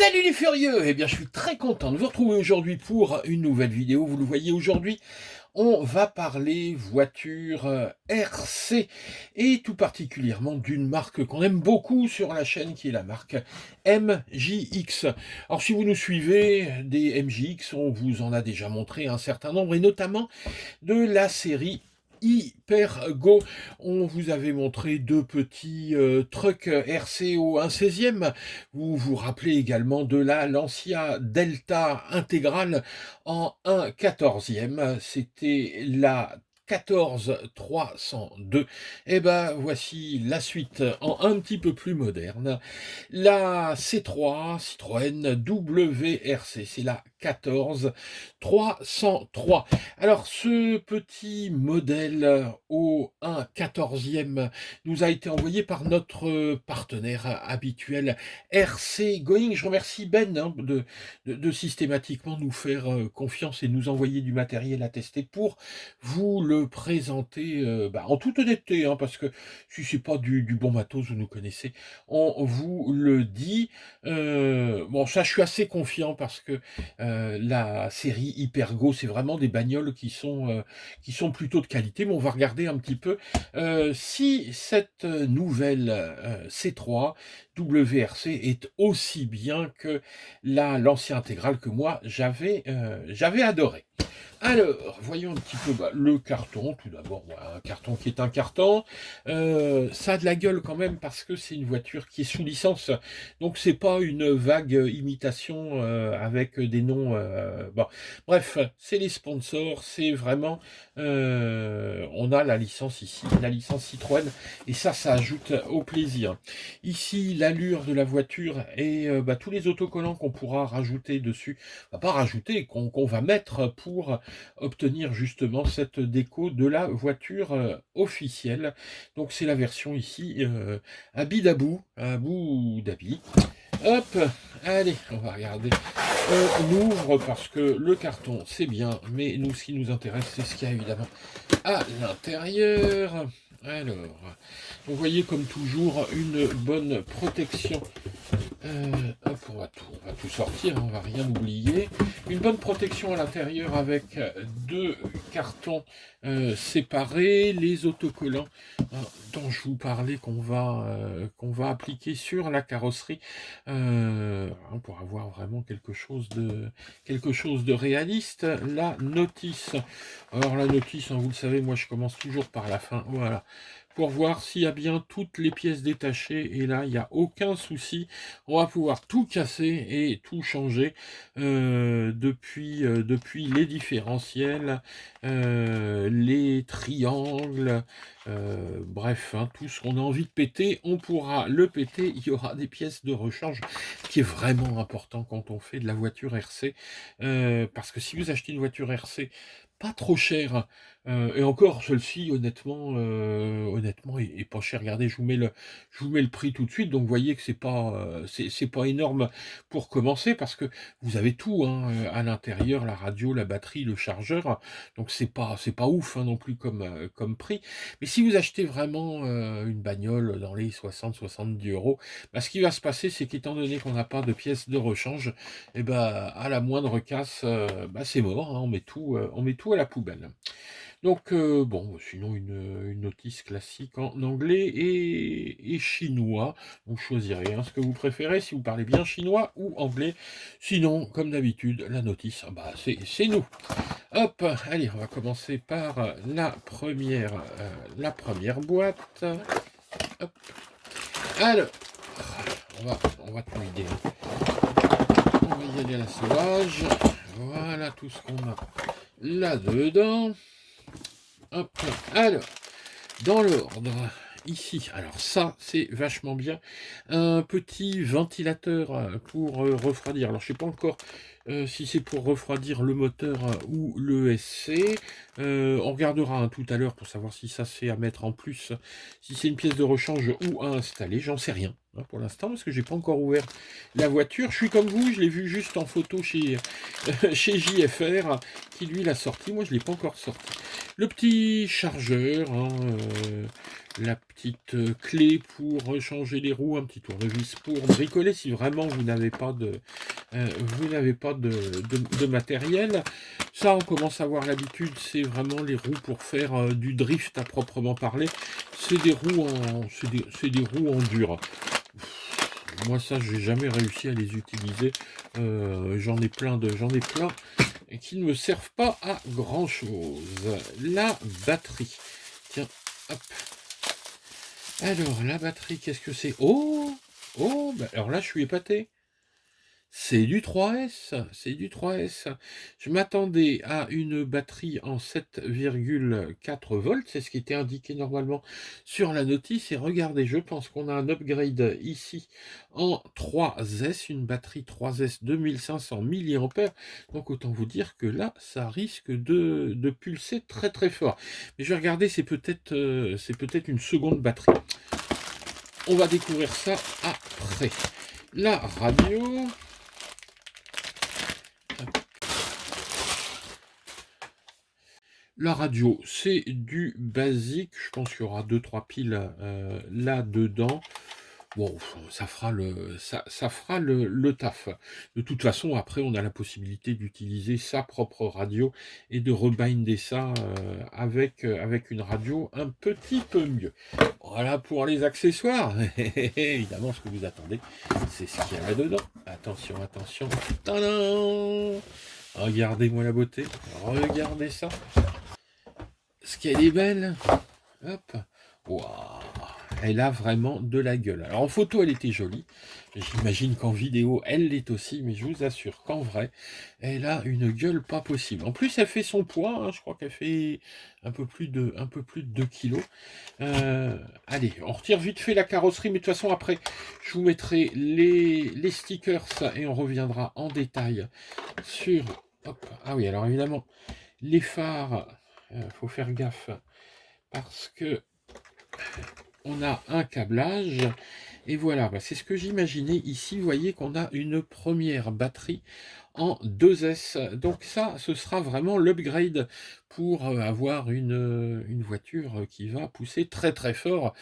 Salut les furieux! Eh bien, je suis très content de vous retrouver aujourd'hui pour une nouvelle vidéo. Vous le voyez aujourd'hui, on va parler voiture RC et tout particulièrement d'une marque qu'on aime beaucoup sur la chaîne qui est la marque MJX. Alors, si vous nous suivez, des MJX, on vous en a déjà montré un certain nombre et notamment de la série Hypergo. On vous avait montré deux petits trucks RC au 1/16e. Vous vous rappelez également de la Lancia Delta intégrale en 1/14e. C'était la 14302. Et ben voici la suite en un petit peu plus moderne. La C3 Citroën WRC, c'est la 14303. Alors ce petit modèle au 1/14e nous a été envoyé par notre partenaire habituel RC Going. Je remercie Ben de systématiquement nous faire confiance et nous envoyer du matériel à tester pour vous le présenter en toute honnêteté, parce que si c'est pas du bon matos, vous nous connaissez, on vous le dit. Bon, ça, je suis assez confiant parce que la série Hypergo, c'est vraiment des bagnoles qui sont plutôt de qualité. Mais on va regarder un petit peu si cette nouvelle C3 WRC est aussi bien que l'ancien intégral que moi j'avais adoré. Alors, voyons un petit peu le carton. Tout d'abord, un carton qui est un carton. Ça a de la gueule quand même parce que c'est une voiture qui est sous licence. Donc, c'est pas une vague imitation avec des noms. Bon. Bref, c'est les sponsors. C'est vraiment... on a la licence ici, la licence Citroën. Et ça ajoute au plaisir. Ici, l'allure de la voiture et tous les autocollants qu'on pourra rajouter dessus. Pas rajouter, qu'on va mettre pour obtenir justement cette déco de la voiture officielle. Donc c'est la version ici à Bidabou, à Abu Dhabi. Hop, allez, on va regarder. On ouvre parce que le carton c'est bien, mais nous ce qui nous intéresse c'est ce qu'il y a évidemment à l'intérieur. Alors, vous voyez comme toujours une bonne protection. Hop, on va tout sortir, on va rien oublier. Une bonne protection à l'intérieur avec deux cartons séparés, les autocollants dont je vous parlais qu'on va appliquer sur la carrosserie pour avoir vraiment quelque chose de réaliste. La notice. Alors la notice, vous le savez, moi je commence toujours par la fin. Voilà. Pour voir s'il y a bien toutes les pièces détachées, et là il n'y a aucun souci, on va pouvoir tout casser et tout changer depuis les différentiels, les triangles, bref, tout ce qu'on a envie de péter, on pourra le péter. Il y aura des pièces de rechange, ce qui est vraiment important quand on fait de la voiture RC, parce que si vous achetez une voiture RC pas trop chère, et encore celle-ci honnêtement est pas chère. Regardez, je vous mets le prix tout de suite, donc vous voyez que c'est pas énorme pour commencer, parce que vous avez tout à l'intérieur, la radio, la batterie, le chargeur, donc c'est pas ouf non plus comme prix. Mais si vous achetez vraiment une bagnole dans les 60-70 euros, ce qui va se passer, c'est qu'étant donné qu'on n'a pas de pièces de rechange, et à la moindre casse, c'est mort, on met tout à la poubelle. Donc sinon une notice classique en anglais et chinois. Vous choisirez ce que vous préférez, si vous parlez bien chinois ou anglais. Sinon, comme d'habitude, la notice, c'est nous. Hop, allez, on va commencer par la première boîte. Hop. Alors, on va tout vider. On va y aller à la sauvage. Voilà tout ce qu'on a là-dedans. Hop, alors, dans l'ordre, ici, alors ça, c'est vachement bien, un petit ventilateur pour refroidir. Alors, je sais pas encore si c'est pour refroidir le moteur ou le SC. On regardera tout à l'heure pour savoir si ça c'est à mettre en plus, si c'est une pièce de rechange ou à installer. J'en sais rien pour l'instant parce que j'ai pas encore ouvert la voiture. Je suis comme vous, je l'ai vu juste en photo chez JFR qui lui l'a sorti. Moi je l'ai pas encore sorti. Le petit chargeur la petite clé pour changer les roues, un petit tournevis pour bricoler si vraiment vous n'avez pas de matériel. Ça, on commence à avoir l'habitude, c'est vraiment les roues pour faire du drift à proprement parler. C'est des roues c'est des roues en dur. Moi, ça, j'ai jamais réussi à les utiliser. J'en ai plein et qui ne me servent pas à grand chose. La batterie. Tiens, hop. Alors, la batterie, qu'est-ce que c'est? Oh! Oh! Bah, alors là, je suis épaté. C'est du 3S, c'est du 3S. Je m'attendais à une batterie en 7,4 volts, c'est ce qui était indiqué normalement sur la notice. Et regardez, je pense qu'on a un upgrade ici en 3S, une batterie 3S 2500 mAh. Donc autant vous dire que là, ça risque de pulser très très fort. Mais je vais regarder, c'est peut-être une seconde batterie. On va découvrir ça après. La radio. La radio, c'est du basique. Je pense qu'il y aura 2-3 piles là-dedans. Bon, ça fera le taf. De toute façon, après, on a la possibilité d'utiliser sa propre radio et de rebinder ça avec une radio un petit peu mieux. Voilà pour les accessoires. Évidemment, ce que vous attendez, c'est ce qu'il y a là-dedans. Attention, attention. Tadam! Regardez-moi la beauté. Regardez ça. Ce qu'elle est belle. Hop. Waouh. Elle a vraiment de la gueule. Alors en photo, elle était jolie. J'imagine qu'en vidéo, elle l'est aussi. Mais je vous assure qu'en vrai, elle a une gueule pas possible. En plus, elle fait son poids. Hein, je crois qu'elle fait un peu plus de 2 kilos. Allez, on retire vite fait la carrosserie. Mais de toute façon, après, je vous mettrai les stickers et on reviendra en détail sur... Hop. Ah oui, alors évidemment, les phares... faut faire gaffe parce que on a un câblage et voilà, bah, c'est ce que j'imaginais ici. Vous voyez qu'on a une première batterie en 2S, donc ça ce sera vraiment l'upgrade pour avoir une voiture qui va pousser très très fort.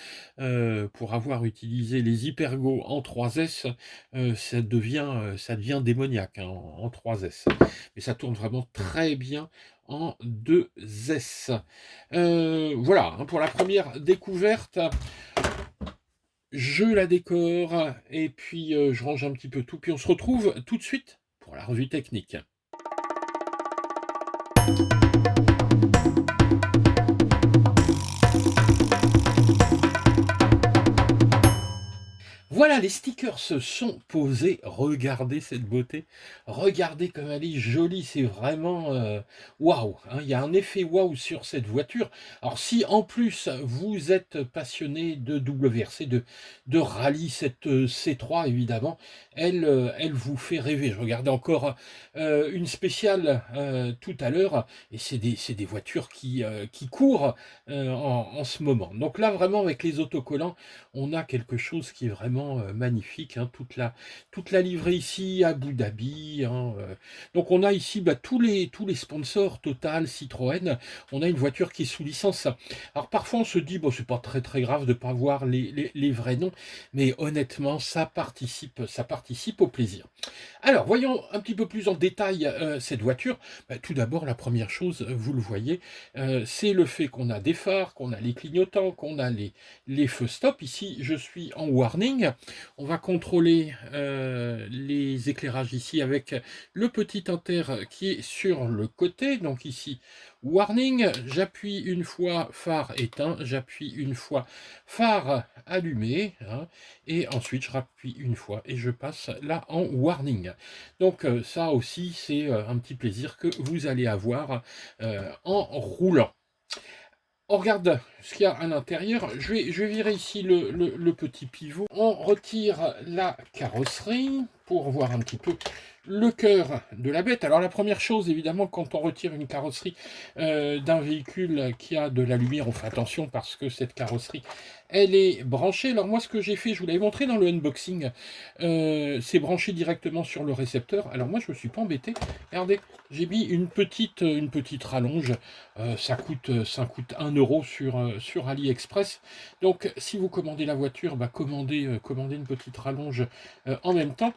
Pour avoir utilisé les Hypergo en 3S, ça devient démoniaque hein, en 3S, mais ça tourne vraiment très bien en 2S. Voilà, hein, pour la première découverte, je la décore, et puis je range un petit peu tout, puis on se retrouve tout de suite pour la revue technique. Voilà, les stickers se sont posés. Regardez cette beauté. Regardez comme elle est jolie. C'est vraiment waouh. Hein, il y a un effet waouh sur cette voiture. Alors si en plus vous êtes passionné de WRC, de rallye, cette C3 évidemment, elle vous fait rêver. Je regardais encore une spéciale tout à l'heure et c'est des voitures qui courent en ce moment. Donc là vraiment avec les autocollants, on a quelque chose qui est vraiment magnifique, hein, toute la livrée ici, Abu Dhabi. Hein, donc on a ici bah, tous les sponsors, Total, Citroën. On a une voiture qui est sous licence. Alors parfois on se dit, bon c'est pas très très grave de pas voir les vrais noms, mais honnêtement ça participe au plaisir. Alors voyons un petit peu plus en détail cette voiture. Bah, tout d'abord la première chose, vous le voyez, c'est le fait qu'on a des phares, qu'on a les clignotants, qu'on a les feux stop. Ici je suis en warning. On va contrôler les éclairages ici avec le petit inter qui est sur le côté. Donc ici, warning, j'appuie une fois phare éteint, j'appuie une fois phare allumé, hein, et ensuite je rappuie une fois et je passe là en warning. Donc ça aussi, c'est un petit plaisir que vous allez avoir en roulant. On regarde ce qu'il y a à l'intérieur. Je vais virer ici le petit pivot. On retire la carrosserie. pour voir un petit peu le cœur de la bête. Alors la première chose, évidemment, quand on retire une carrosserie d'un véhicule qui a de la lumière, on fait attention parce que cette carrosserie, elle est branchée. Alors moi, ce que j'ai fait, je vous l'avais montré dans le unboxing, c'est branché directement sur le récepteur. Alors moi, je me suis pas embêté. Regardez, j'ai mis une petite rallonge. Ça coûte 1 euro sur AliExpress. Donc, si vous commandez la voiture, bah, commandez une petite rallonge en même temps.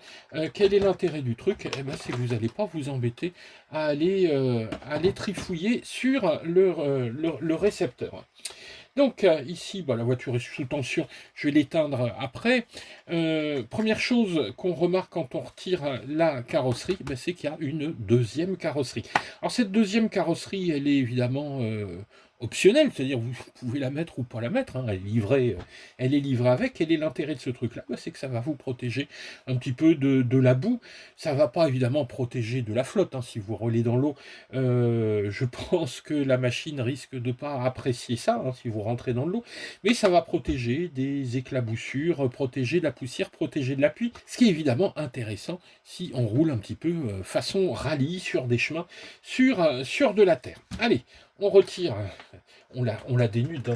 Quel est l'intérêt du truc? Eh ben, c'est que vous n'allez pas vous embêter à aller trifouiller sur le récepteur. Donc ici, bah, la voiture est sous tension, je vais l'éteindre après. Première chose qu'on remarque quand on retire la carrosserie, bah, c'est qu'il y a une deuxième carrosserie. Alors cette deuxième carrosserie, elle est évidemment optionnelle, c'est-à-dire vous pouvez la mettre ou pas la mettre, hein, elle est livrée avec. Quel est l'intérêt de ce truc-là? Bah, c'est que ça va vous protéger un petit peu de la boue. Ça ne va pas évidemment protéger de la flotte, hein, si vous roulez dans l'eau. Je pense que la machine risque de ne pas apprécier ça, hein, si vous rentrez dans l'eau, mais ça va protéger des éclaboussures, protéger de la poussière, protéger de la pluie, ce qui est évidemment intéressant si on roule un petit peu façon rallye sur des chemins, sur de la terre. Allez, on retire, on la dénude dans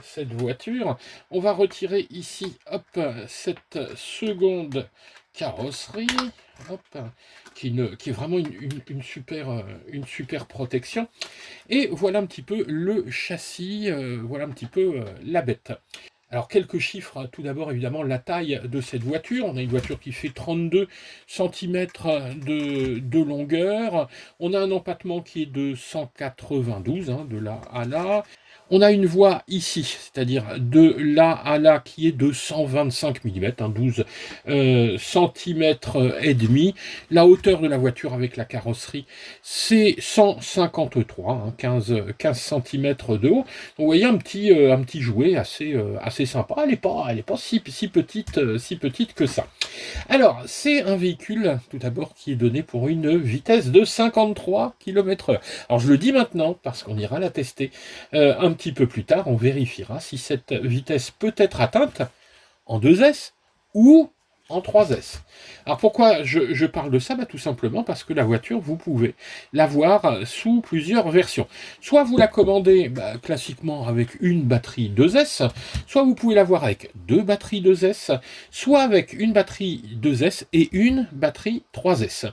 cette voiture. On va retirer ici, hop, cette seconde carrosserie, hop, qui est vraiment une super protection. Et voilà un petit peu le châssis, voilà un petit peu la bête. Alors quelques chiffres, tout d'abord évidemment la taille de cette voiture. On a une voiture qui fait 32 cm de longueur. On a un empattement qui est de 192, hein, de là à là. On a une voie ici, c'est-à-dire de là à là, qui est de 125 mm, hein, 12 cm et demi. La hauteur de la voiture avec la carrosserie, c'est 153, hein, 15 cm de haut. Donc, vous voyez un petit jouet assez sympa. Elle n'est pas si petite que ça. Alors, c'est un véhicule, tout d'abord, qui est donné pour une vitesse de 53 km/h. Alors, je le dis maintenant, parce qu'on ira la tester un petit peu plus tard. On vérifiera si cette vitesse peut être atteinte en 2S ou en 3S. Alors pourquoi je parle de ça? Bah, tout simplement parce que la voiture, vous pouvez l'avoir sous plusieurs versions. Soit vous la commandez classiquement avec une batterie 2S, soit vous pouvez l'avoir avec deux batteries 2S, soit avec une batterie 2S et une batterie 3S.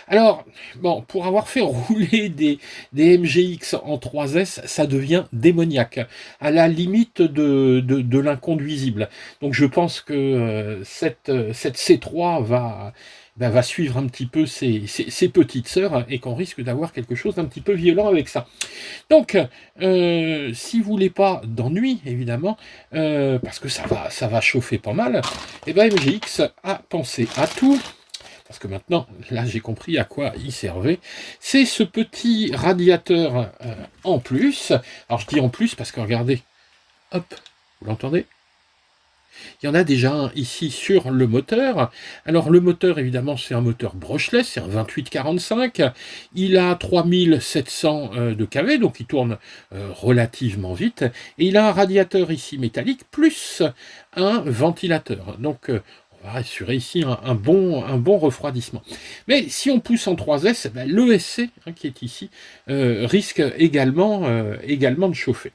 Alors, bon, pour avoir fait rouler des MGX en 3S, ça devient démoniaque, à la limite de l'inconduisible. Donc je pense que cette C3 va suivre un petit peu ses petites sœurs et qu'on risque d'avoir quelque chose d'un petit peu violent avec ça. Donc, si vous voulez pas d'ennui, évidemment, parce que ça va chauffer pas mal, et ben MGX a pensé à tout. Parce que maintenant, là j'ai compris à quoi il servait. C'est ce petit radiateur en plus. Alors je dis en plus parce que regardez, hop, vous l'entendez? Il y en a déjà un ici sur le moteur. Alors le moteur, évidemment, c'est un moteur brushless, c'est un 2845. Il a 3700 de kV, donc il tourne relativement vite. Et il a un radiateur ici métallique, plus un ventilateur. Donc on va assurer ici un bon refroidissement. Mais si on pousse en 3S, ben, l'ESC, hein, qui est ici, risque également de chauffer.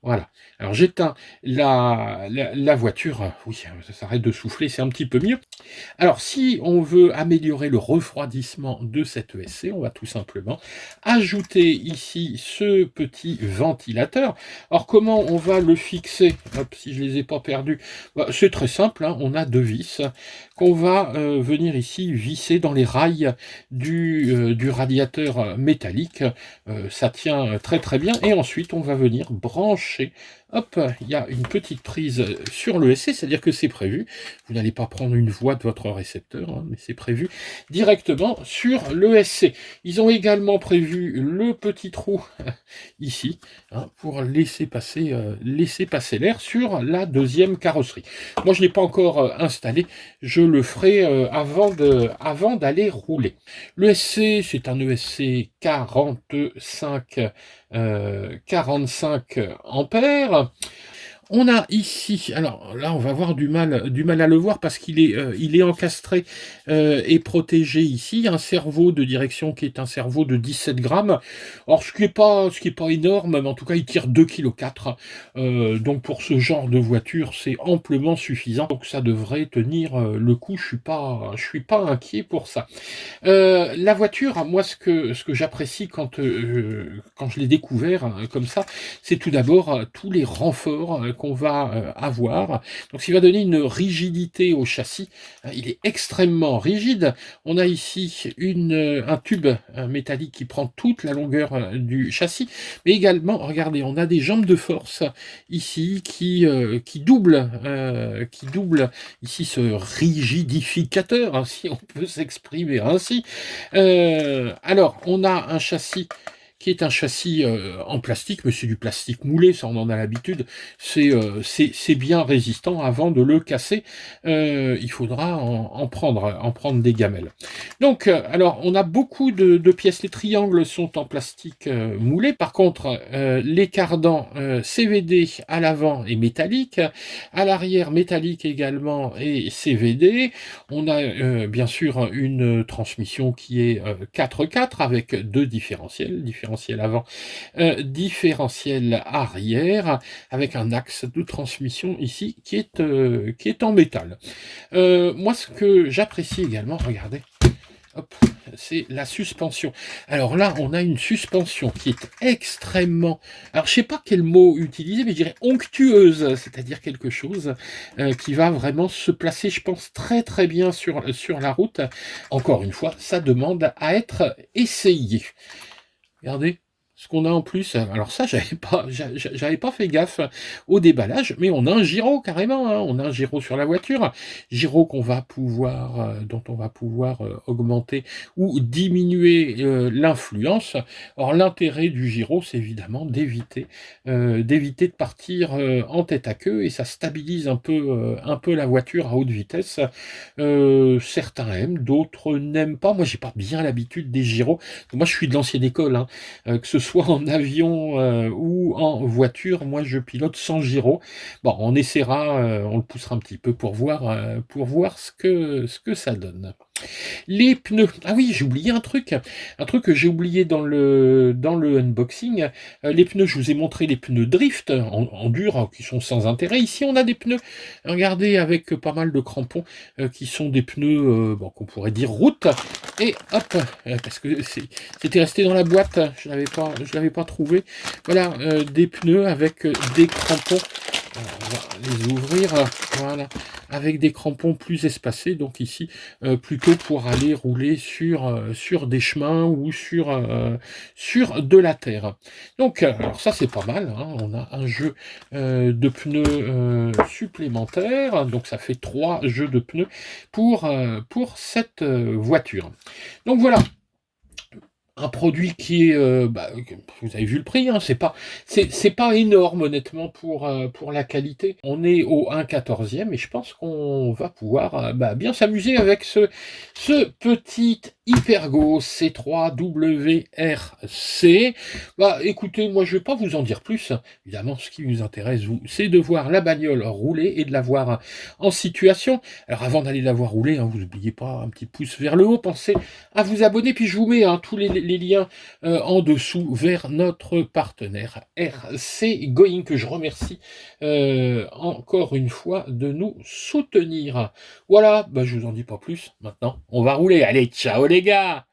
Voilà. Alors j'éteins la voiture. Oui, ça s'arrête de souffler, c'est un petit peu mieux. Alors si on veut améliorer le refroidissement de cette ESC, on va tout simplement ajouter ici ce petit ventilateur. Alors comment on va le fixer? Hop, si je ne les ai pas perdus, c'est très simple, hein. On a deux vis qu'on va venir ici visser dans les rails du radiateur métallique. Ça tient très très bien. Et ensuite on va venir brancher. Hop, il y a une petite prise sur l'ESC, c'est-à-dire que c'est prévu. Vous n'allez pas prendre une voie de votre récepteur, hein, mais c'est prévu directement sur l'ESC. Ils ont également prévu le petit trou ici, hein, pour laisser passer l'air sur la deuxième carrosserie. Moi, je ne l'ai pas encore installé, je le ferai avant d'aller rouler. L'ESC, c'est un ESC 45 ampères. On a ici, alors là, on va avoir du mal à le voir parce qu'il est encastré et protégé ici. Un cerveau de direction qui est un cerveau de 17 grammes. Alors, ce qui est pas énorme, mais en tout cas, il tire 2,4 kg. Donc, pour ce genre de voiture, c'est amplement suffisant. Donc, ça devrait tenir le coup. Je suis pas inquiet pour ça. La voiture, moi, ce que j'apprécie quand je l'ai découvert comme ça, c'est tout d'abord tous les renforts qu'on va avoir. Donc, ce qui va donner une rigidité au châssis. Il est extrêmement rigide. On a ici un tube métallique qui prend toute la longueur du châssis, mais également, regardez, on a des jambes de force ici qui doublent ici ce rigidificateur, hein, si on peut s'exprimer ainsi. Alors, on a un châssis qui est un châssis en plastique, mais c'est du plastique moulé, ça on en a l'habitude. C'est bien résistant. Avant de le casser, il faudra en prendre des gamelles. Donc, alors, on a beaucoup de pièces. Les triangles sont en plastique moulé. Par contre, les cardans CVD à l'avant est métallique, à l'arrière métallique également et CVD. On a bien sûr une transmission qui est 4x4 avec deux différentiels avant, différentiel arrière, avec un axe de transmission ici qui est en métal. Moi, ce que j'apprécie également, regardez, hop, c'est la suspension. Alors là, on a une suspension qui est extrêmement... Alors, je sais pas quel mot utiliser, mais je dirais onctueuse, c'est-à-dire quelque chose qui va vraiment se placer, je pense, très très bien sur la route. Encore une fois, ça demande à être essayé. Regardez ce qu'on a en plus. Alors ça, j'avais pas fait gaffe au déballage, mais on a un gyro carrément, hein. On a un gyro sur la voiture, gyro dont on va pouvoir augmenter ou diminuer l'influence. Or, l'intérêt du gyro, c'est évidemment d'éviter de partir en tête à queue, et ça stabilise un peu la voiture à haute vitesse. Certains aiment, d'autres n'aiment pas. Moi, j'ai pas bien l'habitude des gyros. Moi, je suis de l'ancienne école, hein. Que ce soit en avion ou en voiture, moi je pilote sans gyro. Bon, on essaiera, on le poussera un petit peu pour voir ce que ça donne. Les pneus. Ah oui, j'ai oublié un truc que j'ai oublié dans le unboxing. Les pneus, je vous ai montré les pneus drift en dur, hein, qui sont sans intérêt. Ici, on a des pneus, regardez, avec pas mal de crampons qui sont des pneus qu'on pourrait dire route. Et hop, parce que c'était resté dans la boîte, je l'avais pas trouvé. Voilà, des pneus avec des crampons. Alors, on va les ouvrir, voilà, avec des crampons plus espacés, donc ici, plutôt pour aller rouler sur des chemins ou sur de la terre. Donc, alors ça c'est pas mal, hein. On a un jeu de pneus supplémentaires, donc ça fait 3 jeux de pneus pour cette voiture. Donc voilà. Un produit qui est, vous avez vu le prix, hein, c'est pas énorme honnêtement pour la qualité. On est au 1/14e et je pense qu'on va pouvoir bien s'amuser avec ce petit Hypergo C3WRC. Écoutez, moi je vais pas vous en dire plus. Évidemment, ce qui vous intéresse, vous, c'est de voir la bagnole rouler et de la voir en situation. Alors avant d'aller la voir rouler, hein, vous n'oubliez pas un petit pouce vers le haut, pensez à vous abonner, puis je vous mets tous les liens en dessous vers notre partenaire RC Going, que je remercie encore une fois de nous soutenir. Voilà, je vous en dis pas plus. Maintenant, on va rouler. Allez, ciao les gars!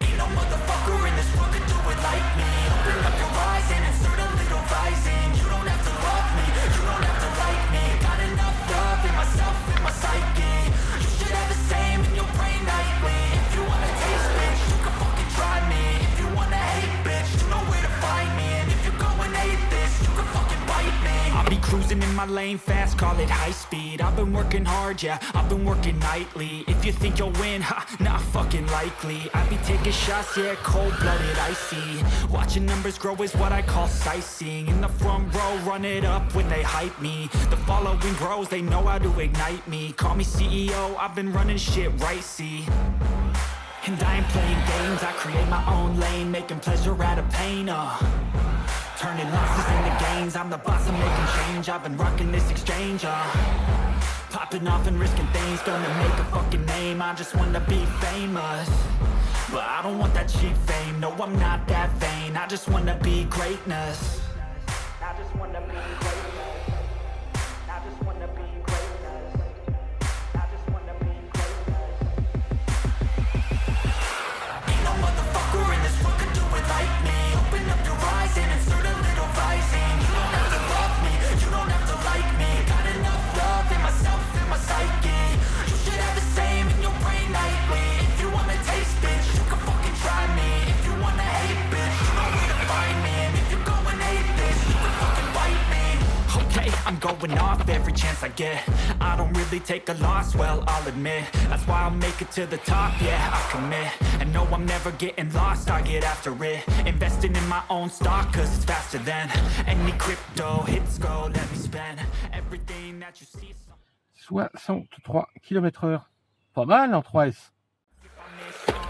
Ain't no motherfucker in this world could do it like me. Open up your eyes and insert a little rising. You don't have to love me, you don't have to like me. Got enough love in myself, in my psyche. You should have the same in your brain nightly. If you wanna taste, bitch, you can fucking try me. If you wanna hate, bitch, you know where to find me. And if you go and hate this, you can fucking bite me. I'll be cruising in my lane fast, call it high speed. I've been working hard, yeah, I've been working nightly. If you think you'll win, not fucking likely. I be taking shots, yeah, cold-blooded, icy. Watching numbers grow is what I call sightseeing. In the front row, run it up when they hype me. The following grows, they know how to ignite me. Call me CEO, I've been running shit right, see. And I ain't playing games, I create my own lane, making pleasure out of pain, turning losses into gains, I'm the boss, I'm making change, I've been rocking this exchange, popping off and risking things, gonna make a fucking name, I just wanna be famous. But I don't want that cheap fame, no I'm not that vain, I just wanna be greatness. I just wanna be greatness. I just wanna be greatness. I just wanna be greatness. Ain't no motherfucker in this world could do it like me. Open up your eyes and insert a little rising. You don't have to love me, you don't have to like me. Got enough love in myself, in my psyche. You should have the same in your brain nightly. If you wanna taste, bitch, you can fucking try me. If you wanna hate, bitch, you know where to find me. And if you're going hate, bitch, you can fucking bite me. Okay, I'm going off every chance I get. I don't really take a loss, well, I'll admit. That's why I'll make it to the top, yeah, I commit. And no, I'm never getting lost, I get after it. Investing in my own stock, cause it's faster than any crypto hits go, let me spend everything that you see. 63 km/h. Pas mal en 3S.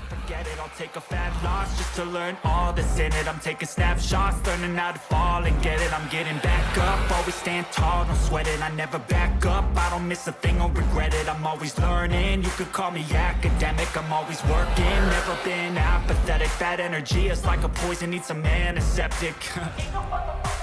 Forget it, I'll take a fat loss just to learn all that's in it. I'm taking snapshots, learning how to fall and get it. I'm getting back up, always stand tall, don't sweat it. I never back up, I don't miss a thing or regret it. I'm always learning, you could call me academic. I'm always working, never been apathetic. That energy is like a poison, needs some antiseptic. Ain't no motherfucker